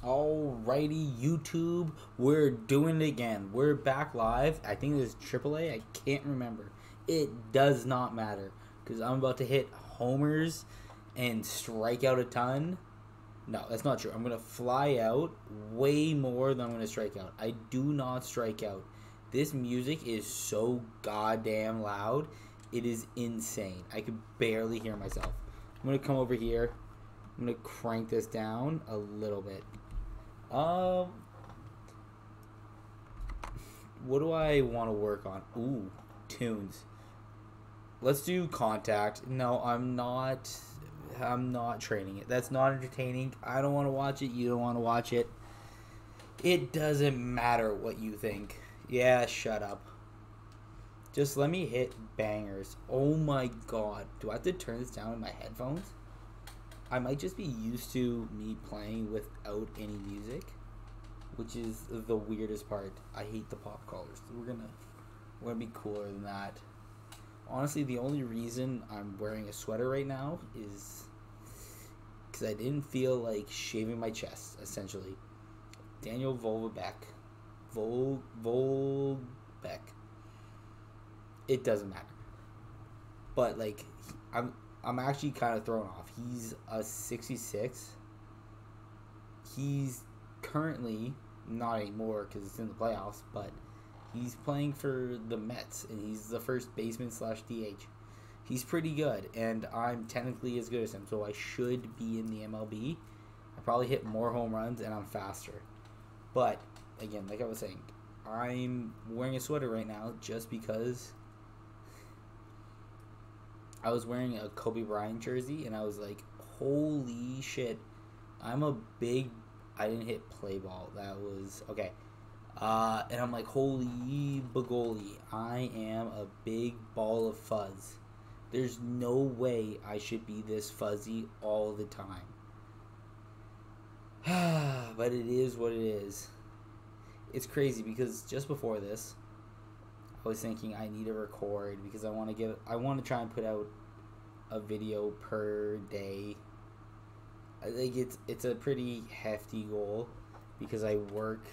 Alrighty, YouTube, we're doing it again. We're back live. I think it was AAA. I can't remember. It does not matter because I'm about to hit homers and strike out a ton. No, that's not true. I'm going to fly out way more than I'm going to strike out. I do not strike out. This music is so goddamn loud. It is insane. I could barely hear myself. I'm going to come over here. I'm going to crank this down a little bit. What do I want to work on? Ooh, tunes. Let's do contact. No, I'm not training it. That's not entertaining. I don't want to watch it. You don't want to watch it. It doesn't matter what you think. Yeah, shut up. Just let me hit bangers. Oh my god. Do I have to turn this down in my headphones? I might just be used to me playing without any music, which is the weirdest part. I hate the pop colors. We're gonna be cooler than that. Honestly, the only reason I'm wearing a sweater right now is because I didn't feel like shaving my chest. Essentially, Daniel Volbeck. Volbeck. It doesn't matter. But like, I'm actually kind of thrown off. He's a 66. He's currently, not anymore because it's in the playoffs, but he's playing for the Mets, and he's the first baseman / DH. He's pretty good, and I'm technically as good as him, so I should be in the MLB. I probably hit more home runs, and I'm faster. But, again, like I was saying, I'm wearing a sweater right now just because I was wearing a Kobe Bryant jersey, and I was like, holy shit. I didn't hit play ball. That was, okay. And I'm like, holy bagoli. I am a big ball of fuzz. There's no way I should be this fuzzy all the time. But it is what it is. It's crazy because just before this, I was thinking I need to record because I want to try and put out a video per day. I think it's a pretty hefty goal because I work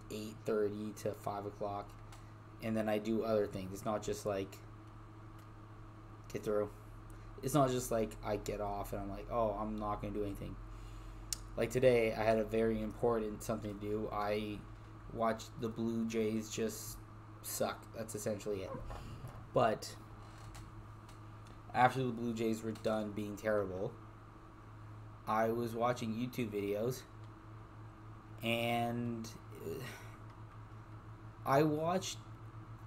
8:30 to 5 o'clock, and then I do other things. It's not just like get through. It's not just like I get off and I'm like, oh, I'm not gonna do anything. Like today, I had a very important something to do. I watched the Blue Jays just suck. That's essentially it. But after the Blue Jays were done being terrible, I was watching YouTube videos, and I watched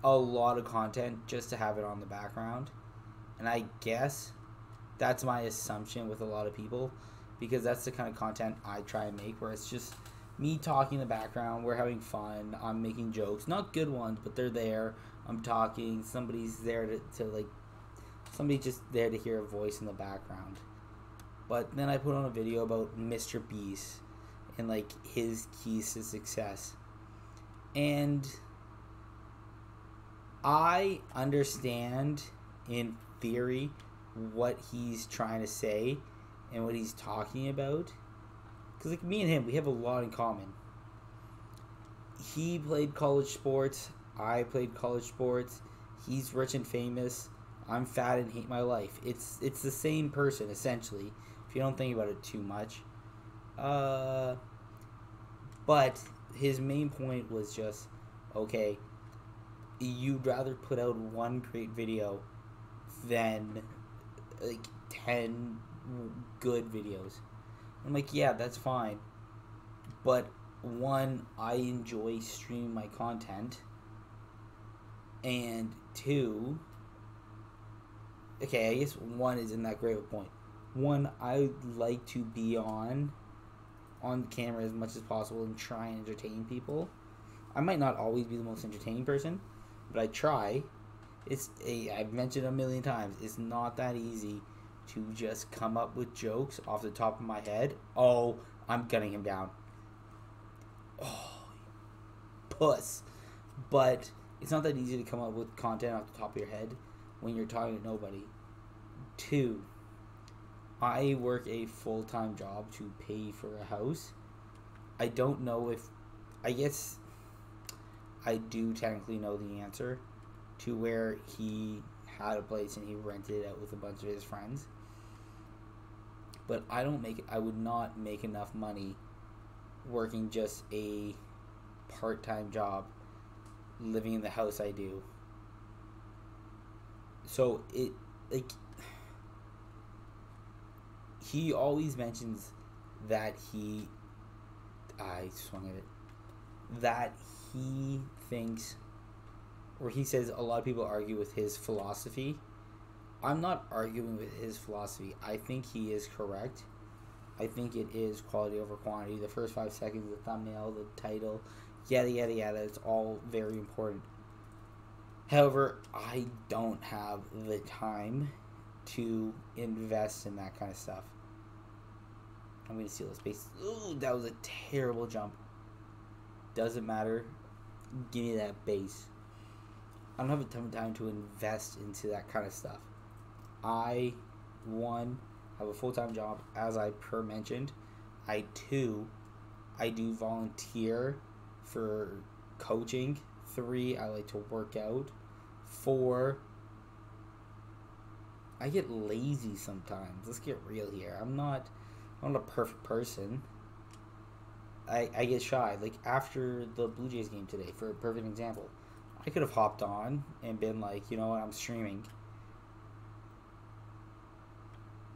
a lot of content just to have it on the background. And I guess that's my assumption with a lot of people, because that's the kind of content I try and make, where it's just me talking in the background, we're having fun, I'm making jokes, not good ones, but they're there, I'm talking, somebody's there to like, somebody's just there to hear a voice in the background. But then I put on a video about Mr. Beast and like his keys to success. And I understand in theory what he's trying to say and what he's talking about, because like me and him, we have a lot in common. He played college sports, I played college sports. He's rich and famous, I'm fat and hate my life. It's the same person essentially if you don't think about it too much. But his main point was just, okay, you'd rather put out one great video than like 10 good videos. I'm like, yeah, that's fine. But one, I enjoy streaming my content. And two, okay, I guess one isn't that great of a point. One, I like to be on camera as much as possible and try and entertain people. I might not always be the most entertaining person, but I try. I've mentioned a million times, it's not that easy to just come up with jokes off the top of my head. Oh, I'm gunning him down. Oh, puss. But it's not that easy to come up with content off the top of your head when you're talking to nobody. Two, I work a full-time job to pay for a house. I don't know if, I guess I do technically know the answer to where he had a place and he rented it out with a bunch of his friends. But I would not make enough money working just a part-time job, living in the house I do. So he always mentions that I swung at it, that he thinks, or he says a lot of people argue with his philosophy. I'm not arguing with his philosophy. I think he is correct. I think it is quality over quantity. The first 5 seconds, the thumbnail, the title, yada, yada, yada. It's all very important. However, I don't have the time to invest in that kind of stuff. I'm going to steal this base. Ooh, that was a terrible jump. Doesn't matter. Give me that base. I don't have a ton of time to invest into that kind of stuff. I, one, have a full-time job, as I mentioned. Two, I do volunteer for coaching. 3, I like to work out. 4, I get lazy sometimes. Let's get real here. I'm not a perfect person. I get shy. Like, after the Blue Jays game today, for a perfect example, I could have hopped on and been like, you know what, I'm streaming.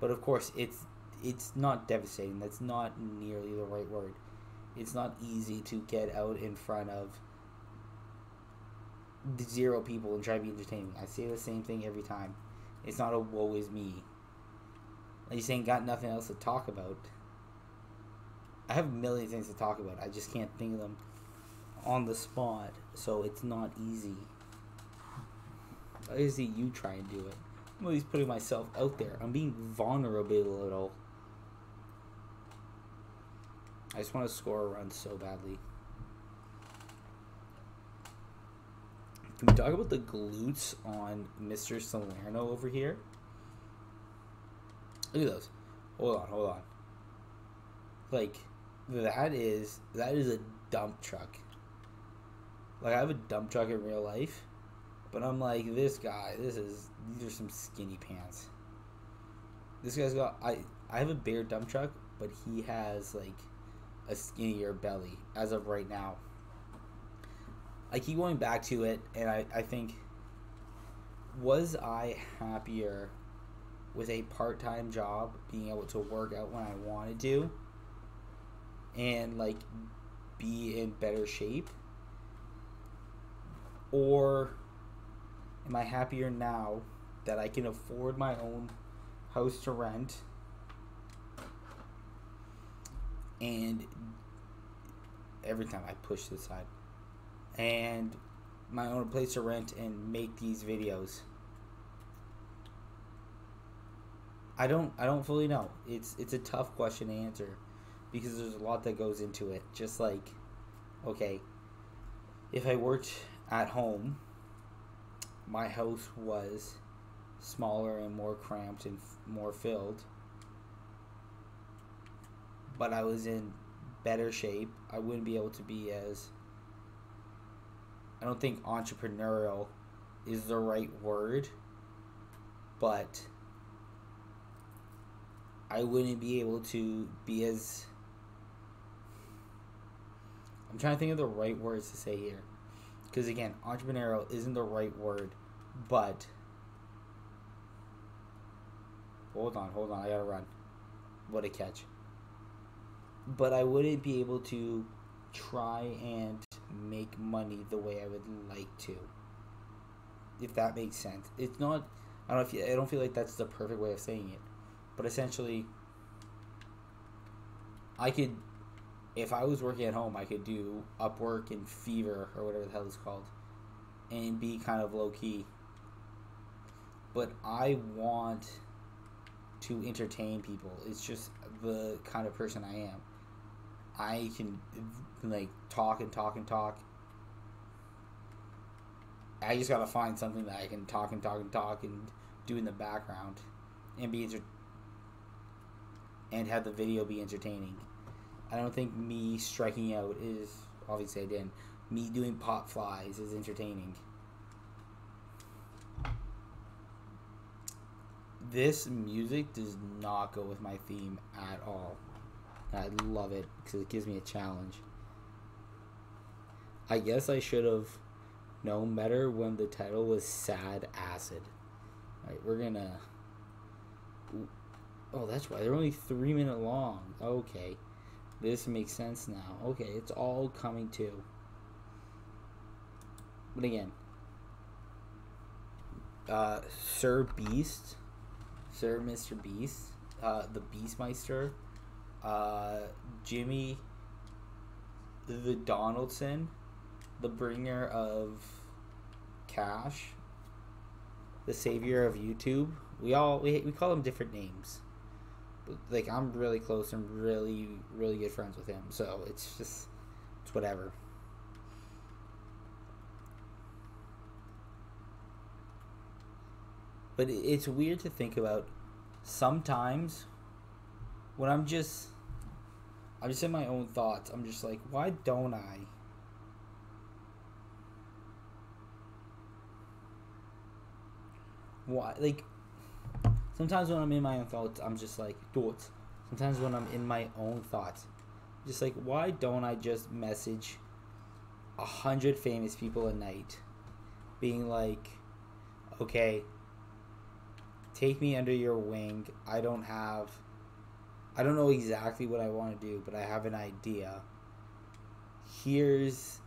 But of course, it's not devastating. That's not nearly the right word. It's not easy to get out in front of 0 people and try to be entertaining. I say the same thing every time. It's not a woe is me. Like, you saying got nothing else to talk about. I have a million things to talk about. I just can't think of them on the spot. So it's not easy. I see you try and do it. I'm always putting myself out there. I'm being vulnerable a little. I just want to score a run so badly. Can we talk about the glutes on Mr. Salerno over here? Look at those. Hold on. Like, that is a dump truck. Like, I have a dump truck in real life, but I'm like, this guy, these are some skinny pants. This guy's got, I have a bigger dump truck, but he has, like, a skinnier belly as of right now. I keep going back to it, and I think, was I happier with a part-time job, being able to work out when I wanted to, and, like, be in better shape? Or am I happier now that I can afford my own house to rent and every time I push this side, and my own place to rent and make these videos? I don't fully know. It's a tough question to answer because there's a lot that goes into it. Just like, okay, if I worked at home, my house was smaller and more cramped and more filled, but I was in better shape, I wouldn't be able to be as, I don't think entrepreneurial is the right word, but I wouldn't be able to be as, I'm trying to think of the right words to say here, because again, entrepreneurial isn't the right word, but hold on, I gotta run. What a catch. But I wouldn't be able to try and make money the way I would like to, if that makes sense. It's not, I don't feel like that's the perfect way of saying it, but essentially, I could, if I was working at home, I could do Upwork and Fever or whatever the hell it's called, and be kind of low key. But I want to entertain people. It's just the kind of person I am. I can, like, talk and talk and talk. I just gotta find something that I can talk and talk and talk and do in the background and be and have the video be entertaining. I don't think me striking out is, obviously I didn't, me doing pop flies is entertaining. This music does not go with my theme at all. I love it because it gives me a challenge. I guess I should have known better when the title was Sad Acid. Alright, we're gonna... Oh, that's why. They're only 3 minutes long. Okay. This makes sense now. Okay, it's all coming to. But again, Sir Beast, Sir Mr. Beast, the Beastmeister, Jimmy the Donaldson, the bringer of cash, the savior of YouTube. We call them different names. But, like, I'm really close and really, really good friends with him. So it's whatever. But it's weird to think about. Sometimes when I'm just in my own thoughts, I'm just like, why don't I? Why? Like, sometimes when I'm in my own thoughts, I'm just like, thoughts. Sometimes when I'm in my own thoughts, I'm just like, why don't I just message 100 famous people a night, being like, okay, take me under your wing. I don't know exactly what I want to do, but I have an idea. Here's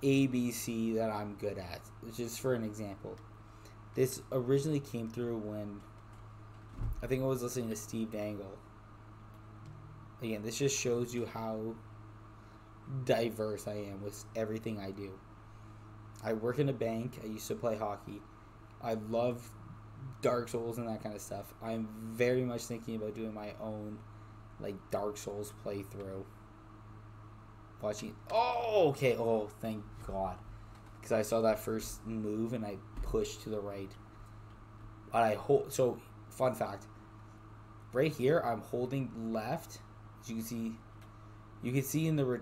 ABC that I'm good at. Just for an example. This originally came through when I think I was listening to Steve Dangle. Again, this just shows you how diverse I am with everything I do. I work in a bank. I used to play hockey. I love Dark Souls and that kind of stuff. I'm very much thinking about doing my own, like, Dark Souls playthrough. Watching. Oh, okay. Oh, thank God. Because I saw that first move and I pushed to the right. But I hold. So, fun fact. Right here, I'm holding left. As you can see in the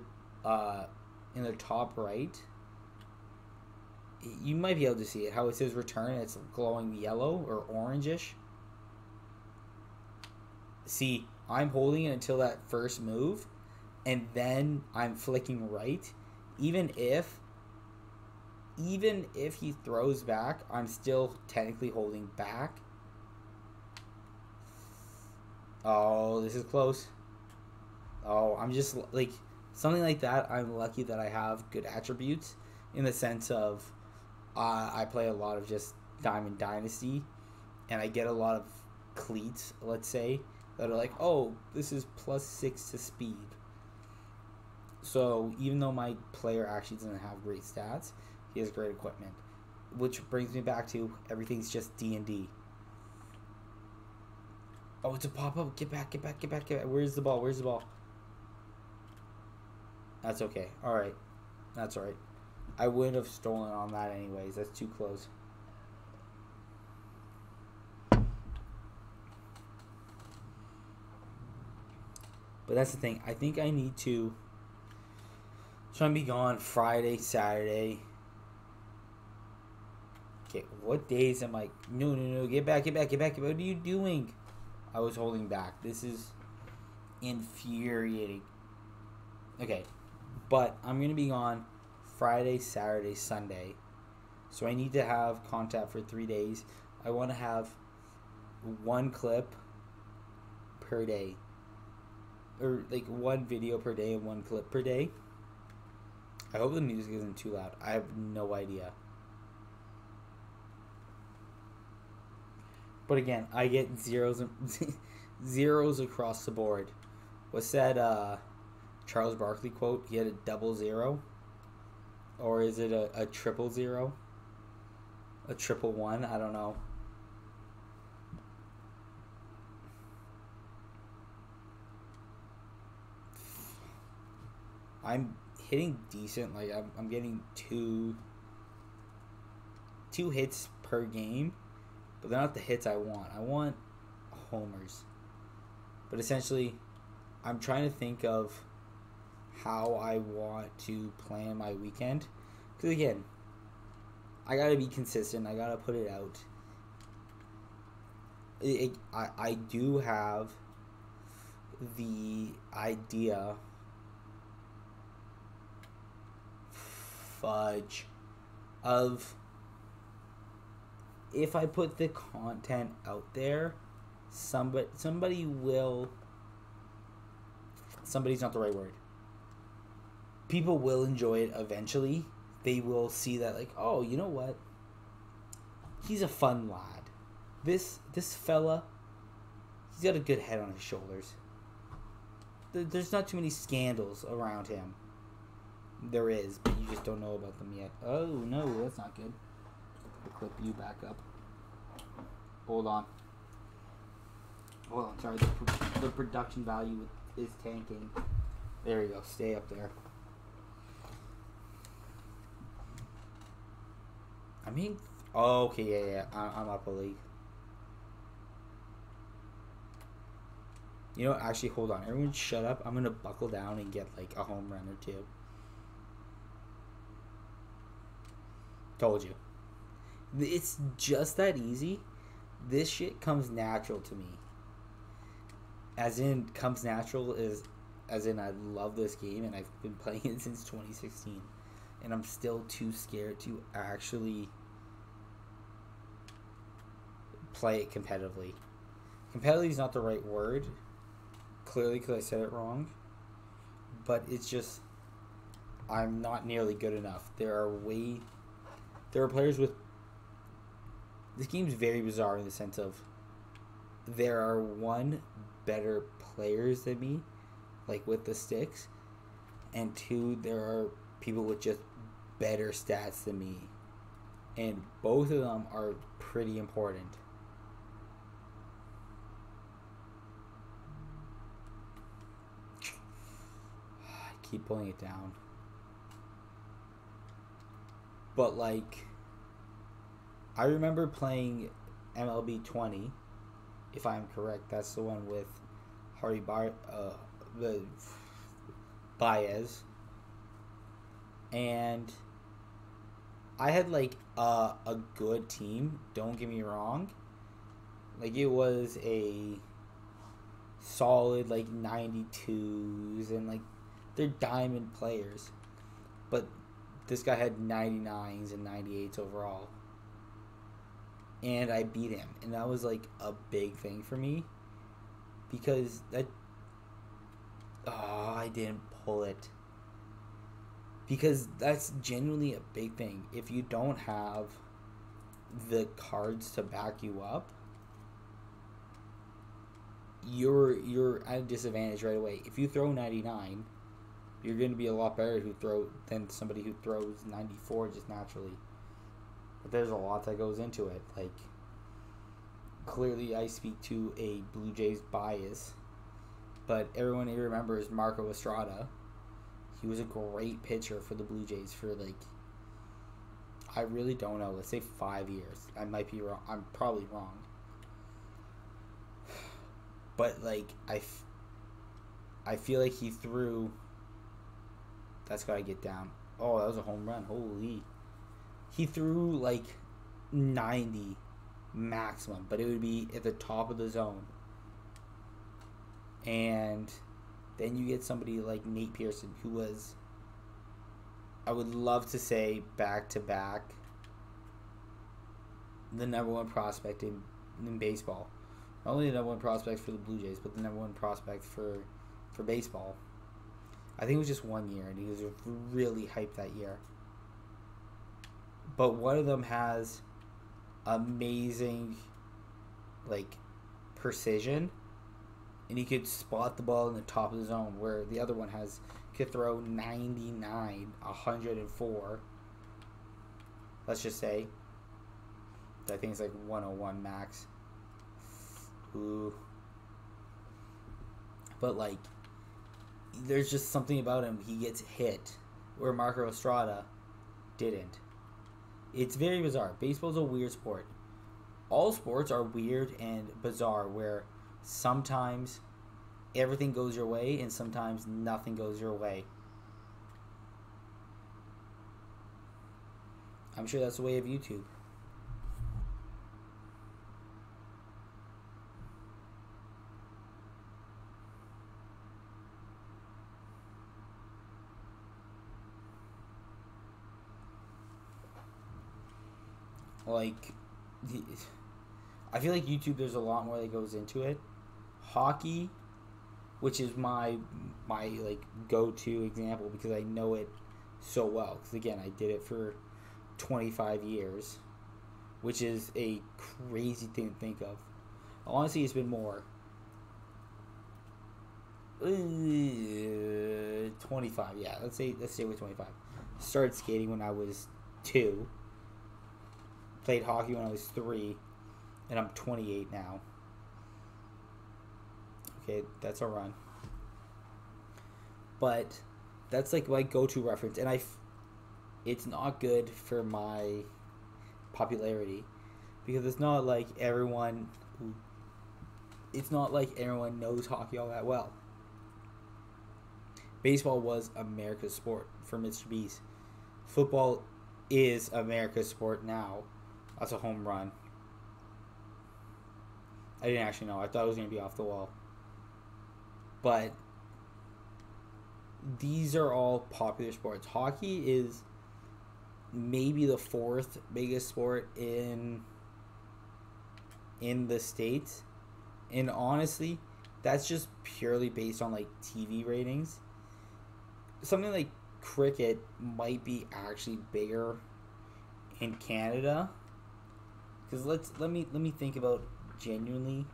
top right. You might be able to see it. How it says return. It's glowing yellow or orangish. See, I'm holding it until that first move, and then I'm flicking right. Even if he throws back, I'm still technically holding back. Oh, this is close. Oh, I'm just like something like that. I'm lucky that I have good attributes in the sense of I play a lot of just Diamond Dynasty, and I get a lot of cleats, let's say, that are like, oh, this is +6 to speed. So even though my player actually doesn't have great stats, he has great equipment. Which brings me back to everything's just D&D. Oh, it's a pop-up. Get back. Where's the ball? That's okay. Alright. That's alright. I would have stolen on that anyways. That's too close. But that's the thing. I think I need to try and be gone Friday, Saturday. Okay, what days am I... No. Get back. What are you doing? I was holding back. This is infuriating. Okay, but I'm going to be gone Friday, Saturday, Sunday. So I need to have content for 3 days. I want to have one clip per day. Or like one video per day and one clip per day. I hope the music isn't too loud. I have no idea. But again, I get zeros across the board. What's that Charles Barkley quote? He had a 00? Or is it a 000? A 111? I don't know. I'm hitting decent. Like I'm getting two hits per game, but they're not the hits I want. I want homers. But essentially, I'm trying to think of how I want to plan my weekend. Because again, I gotta be consistent. I gotta put it out. I do have the idea. Fudge. Of if I put the content out there, somebody will. Somebody's not the right word. People will enjoy it eventually. They will see that, like, oh, you know what? He's a fun lad. This fella, he's got a good head on his shoulders. There's not too many scandals around him. There is, but you just don't know about them yet. Oh, no, that's not good. I'll clip you back up. Hold on. Sorry. The production value is tanking. There you go. Stay up there. I mean, oh, okay, yeah. I'm up a league. You know what? Actually, hold on. Everyone shut up. I'm going to buckle down and get, like, a home run or two. Told you. It's just that easy. This shit comes natural to me. As in, comes natural is... As in, I love this game, and I've been playing it since 2016. And I'm still too scared to actually play it competitively. Competitively is not the right word. Clearly, because I said it wrong. But it's just... I'm not nearly good enough. There are players with... This game's very bizarre in the sense of... There are one, better players than me, like with the sticks, and two, there are people with just better stats than me, and both of them are pretty important. I keep pulling it down, but like, I remember playing MLB 20, if I'm correct. That's the one with the Baez, and I had like a good team. Don't get me wrong. Like, it was a solid like 92s, and like they're diamond players, but this guy had 99s and 98s overall, and I beat him, and that was like a big thing for me because that. Oh, I didn't pull it. Because that's genuinely a big thing. If you don't have the cards to back you up, you're at a disadvantage right away. If you throw 99, you're going to be a lot better than somebody who throws 94 just naturally. But there's a lot that goes into it. Like, clearly I speak to a Blue Jays bias. But everyone here remembers Marco Estrada. He was a great pitcher for the Blue Jays for, like, I really don't know. Let's say 5 years. I might be wrong. I'm probably wrong. But, like, I feel like he threw... That's got to get down. Oh, that was a home run. Holy. He threw, like, 90 maximum. But it would be at the top of the zone. And then you get somebody like Nate Pearson, who was, I would love to say, back-to-back, the number one prospect in baseball. Not only the number one prospect for the Blue Jays, but the number one prospect for baseball. I think it was just 1 year, and he was really hyped that year. But one of them has amazing, like, precision, and he could spot the ball in the top of the zone, where the other one could throw 99, 104. Let's just say. I think it's like 101 max. Ooh. But, like, there's just something about him. He gets hit, where Marco Estrada didn't. It's very bizarre. Baseball's a weird sport. All sports are weird and bizarre, where sometimes everything goes your way, and sometimes nothing goes your way. I'm sure that's the way of YouTube. Like, I feel like YouTube, there's a lot more that goes into it. Hockey, which is my like go-to example because I know it so well. Because again, I did it for 25 years, which is a crazy thing to think of. Honestly, it's been more. 25, yeah. Let's stay with 25. Started skating when I was 2. Played hockey when I was 3, and I'm 28 now. Okay, that's a run. But that's like my go-to reference, and it's not good for my popularity because it's not like everyone knows hockey all that well. Baseball was America's sport for Mr. Beast. Football is America's sport now. That's a home run. I didn't actually know. I thought it was going to be off the wall. But these are all popular sports. Hockey is maybe the 4th biggest sport in the States. And honestly, that's just purely based on like TV ratings. Something like cricket might be actually bigger in Canada. Because let me think about genuinely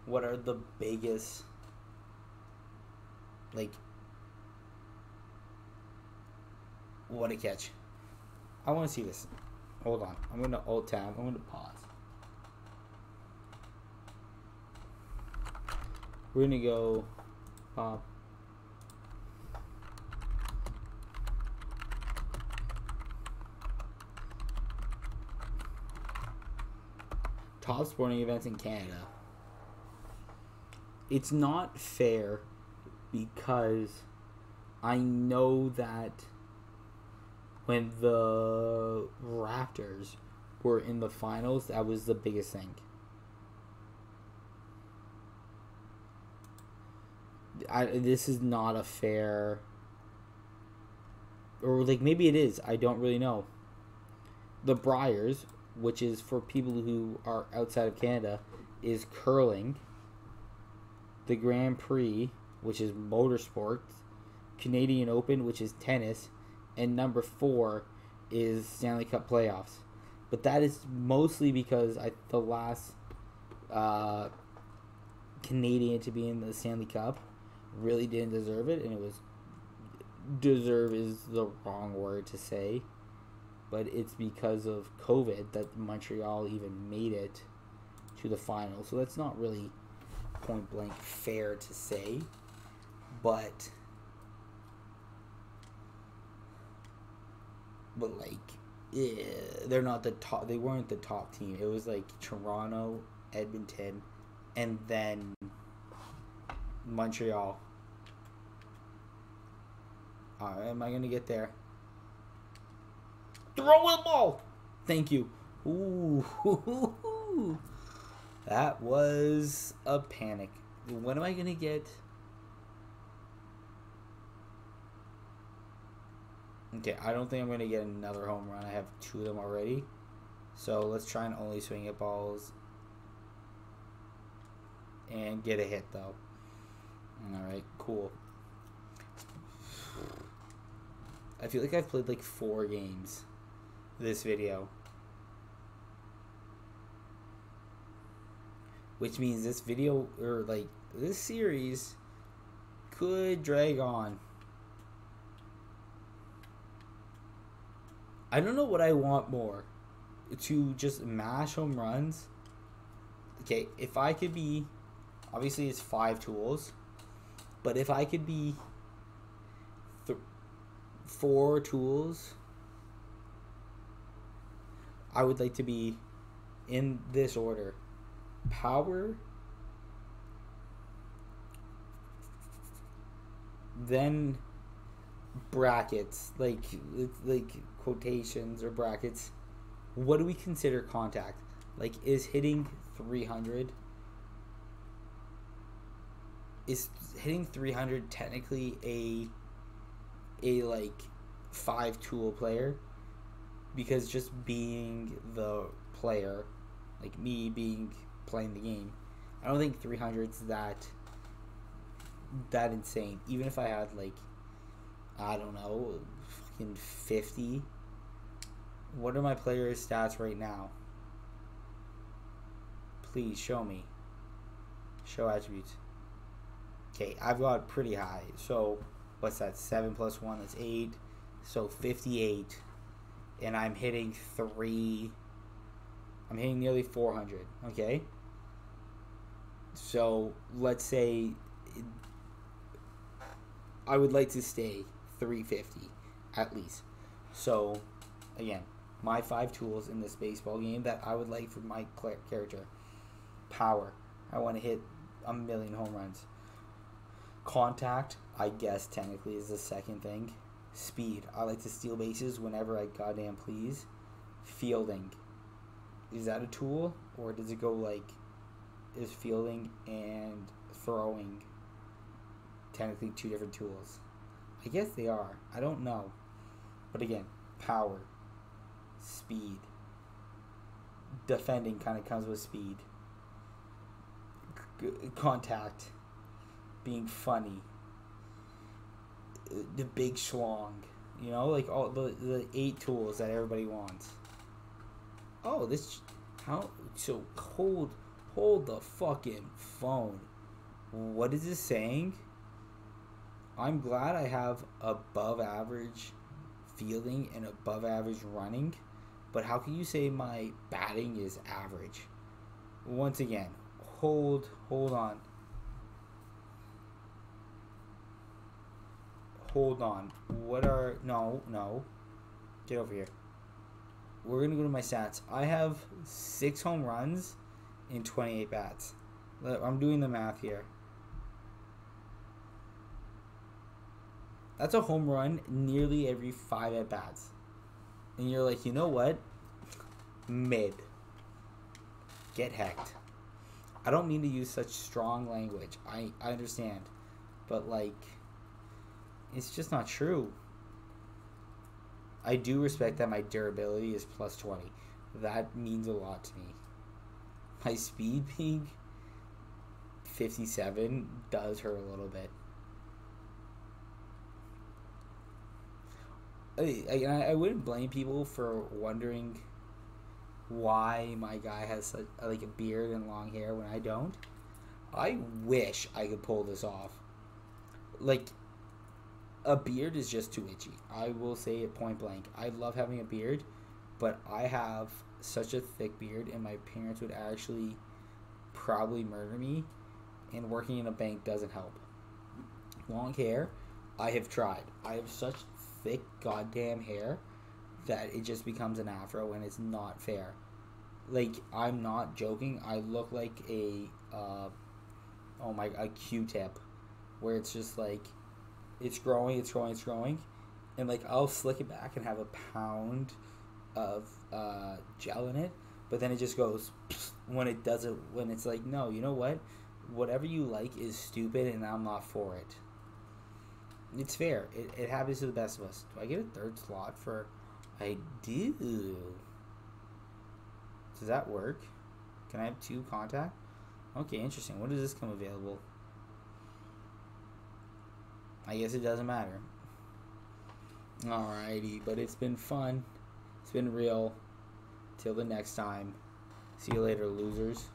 what are the biggest, like, what a catch. I want to see this. Hold on. I'm going to alt tab. I'm going to pause. We're going to go top sporting events in Canada. It's not fair because I know that when the Raptors were in the finals, that was the biggest thing. This is not a fair, or like maybe it is. I don't really know. The Briars, which is for people who are outside of Canada, is curling. The Grand Prix, which is motorsports. Canadian Open, which is tennis. And number 4 is Stanley Cup playoffs. But that is mostly because the last Canadian to be in the Stanley Cup really didn't deserve it. And it was... deserve is the wrong word to say. But it's because of COVID that Montreal even made it to the final. So that's not really point blank fair to say. But like, yeah, they're not the top. They weren't the top team. It was like Toronto, Edmonton, and then Montreal. Am I gonna get there? Throw the ball. Thank you. Ooh, that was a panic. When am I gonna get? Okay, I don't think I'm gonna get another home run. I have 2 of them already. So let's try and only swing at balls and get a hit though. All right, cool. I feel like I've played like 4 games this video, which means this video, or like this series, could drag on. I don't know what I want more, to just mash home runs. Okay, if I could be, obviously it's 5 tools, but if I could be 4 tools, I would like to be in this order: power, Then brackets, like quotations or brackets. What do we consider contact? Like, is hitting 300? Is hitting 300 technically a like 5-tool player? Because just being the player, like me playing the game, I don't think 300's that insane. Even if I had like, I don't know, fucking 50. What are my players' stats right now? Please show me. Show attributes. Okay, I've got pretty high. So what's that? 7 plus 1, that's 8. So 58. And I'm hitting nearly 400. Okay? So let's say I would like to stay 350 at least. So again, my 5 tools in this baseball game that I would like for my character: power, I want to hit a million home runs. Contact, I guess technically is the second thing. Speed, I like to steal bases whenever I goddamn please. Fielding, is that a tool, or does it go like, is fielding and throwing technically 2 different tools? I guess they are. I don't know. But again, power, speed. Defending kind of comes with speed. Contact, being funny. The big schlong. You know, like all the 8 tools that everybody wants. Oh, this... How... So, hold the fucking phone. What is this saying? I'm glad I have above average fielding and above average running, but how can you say my batting is average? Once again, hold on. Hold on. What are... No. Get over here. We're going to go to my stats. I have 6 home runs in 28 bats. I'm doing the math here. That's a home run nearly every 5 at-bats. And you're like, you know what? Mid. Get hecked. I don't mean to use such strong language. I understand. But, like, it's just not true. I do respect that my durability is plus 20. That means a lot to me. My speed being 57 does hurt a little bit. I wouldn't blame people for wondering why my guy has such, like, a beard and long hair when I don't. I wish I could pull this off. Like, a beard is just too itchy. I will say it point blank. I love having a beard, but I have such a thick beard, and my parents would actually probably murder me, and working in a bank doesn't help. Long hair, I have tried. I have such thick goddamn hair that it just becomes an afro, and it's not fair. Like, I'm not joking. I look like a Q-tip, where it's just like, it's growing, and like, I'll slick it back and have a pound of gel in it, but then it just goes when it doesn't. When it's like, no, you know what? Whatever you like is stupid, and I'm not for it. It's fair. It happens to the best of us. Do I get a third slot for... I do. Does that work? Can I have 2 contact? Okay, interesting. When does this come available? I guess it doesn't matter. Alrighty, but it's been fun. It's been real. Till the next time. See you later, losers.